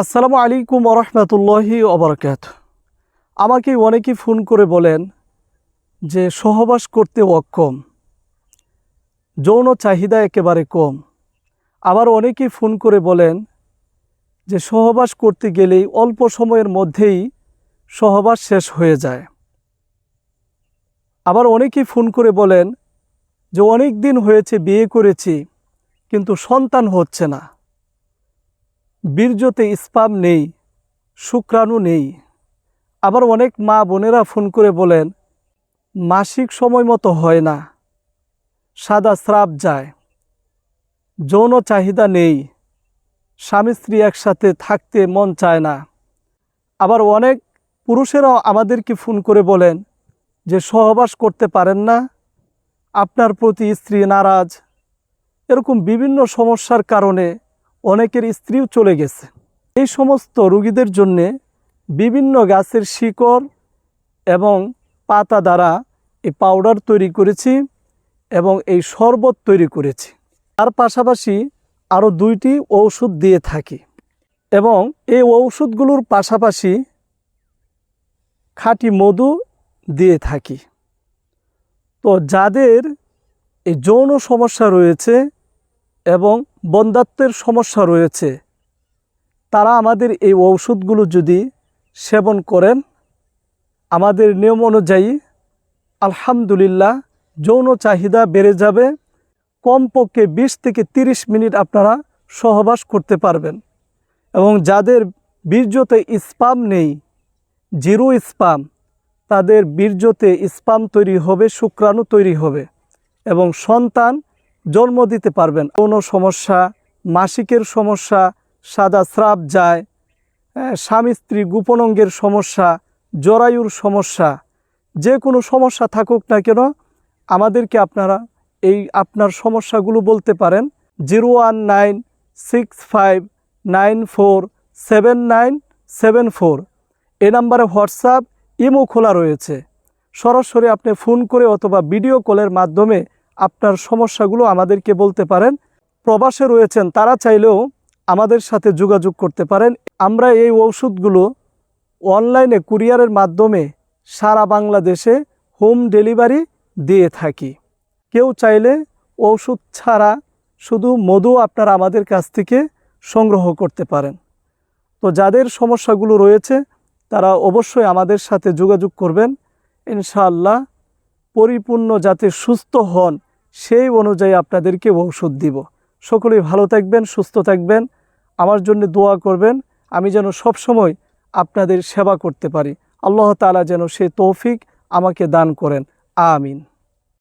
আসসালামু আলাইকুম ওরহমতুল্লাহি ওবরাকাতুহু। আমাকে অনেকেই ফোন করে বলেন যে সহবাস করতে অক্ষম, যৌন চাহিদা একেবারে কম। আবার অনেকেই ফোন করে বলেন যে সহবাস করতে গেলেই অল্প সময়ের মধ্যেই সহবাস শেষ হয়ে যায়। আবার অনেকেই ফোন করে বলেন যে অনেক দিন হয়েছে বিয়ে করেছি কিন্তু সন্তান হচ্ছে না, বীর্যতে স্পাম নেই, শুক্রাণু নেই। আবার অনেক মা বোনেরা ফোন করে বলেন মাসিক সময় মতো হয় না, সাদা স্রাব যায়, যৌন চাহিদা নেই, স্বামী স্ত্রী একসাথে থাকতে মন চায় না। আবার অনেক পুরুষেরাও আমাদেরকে ফোন করে বলেন যে সহবাস করতে পারেন না, আপনার প্রতি স্ত্রী নারাজ। এরকম বিভিন্ন সমস্যার কারণে অনেকের স্ত্রীও চলে গেছে। এই সমস্ত রোগীদের জন্যে বিভিন্ন গাছের শিকড় এবং পাতা দ্বারা এই পাউডার তৈরি করেছি এবং এই শরবত তৈরি করেছি। তার পাশাপাশি আরও 2টি ঔষধ দিয়ে থাকি এবং এই ঔষধগুলোর পাশাপাশি খাঁটি মধু দিয়ে থাকি। তো যাদের এই যৌন সমস্যা রয়েছে এবং বন্ধ্যাত্বের সমস্যা রয়েছে, তারা আমাদের এই ঔষধগুলো যদি সেবন করেন, আমাদের নিয়ম অনুযায়ী আলহামদুলিল্লাহ যৌন চাহিদা বেড়ে যাবে। কমপক্ষে 20 থেকে 30 মিনিট আপনারা সহবাস করতে পারবেন। এবং যাদের বীর্যতে স্পাম নেই, জিরো স্পাম, তাদের বীর্যতে স্পাম তৈরি হবে, শুক্রাণু তৈরি হবে এবং সন্তান জন্ম দিতে পারবেন। কোনো সমস্যা, মাসিকের সমস্যা, সাদা স্রাব যায়, স্বামী স্ত্রী গোপন অঙ্গের সমস্যা, জরায়ুর সমস্যা, যে কোনো সমস্যা থাকুক না কেন আমাদেরকে আপনারা আপনার সমস্যাগুলো বলতে পারেন। 01965947974 এই নাম্বারে হোয়াটসঅ্যাপ, ইমো খোলা রয়েছে। সরাসরি আপনি ফোন করে অথবা ভিডিও কলের মাধ্যমে আপনার সমস্যাগুলো আমাদেরকে বলতে পারেন। প্রবাসে রয়েছেন তারা চাইলেও আমাদের সাথে যোগাযোগ করতে পারেন। আমরা এই ঔষধগুলো অনলাইনে কুরিয়ারের মাধ্যমে সারা বাংলাদেশে হোম ডেলিভারি দিয়ে থাকি। কেউ চাইলে ঔষধ ছাড়া শুধু মধু আপনারা আমাদের কাছ থেকে সংগ্রহ করতে পারেন। তো যাদের সমস্যাগুলো রয়েছে তারা অবশ্যই আমাদের সাথে যোগাযোগ করবেন। ইনশাআল্লাহ পরিপূর্ণ যাতে সুস্থ হন সেই অনুযায়ী আপনাদেরকে ঔষধ দিব। সকলেই ভালো থাকবেন, সুস্থ থাকবেন, আমার জন্য দোয়া করবেন। আমি যেন সবসময় আপনাদের সেবা করতে পারি। আল্লাহ তাআলা যেন সেই তৌফিক আমাকে দান করেন। আমিন।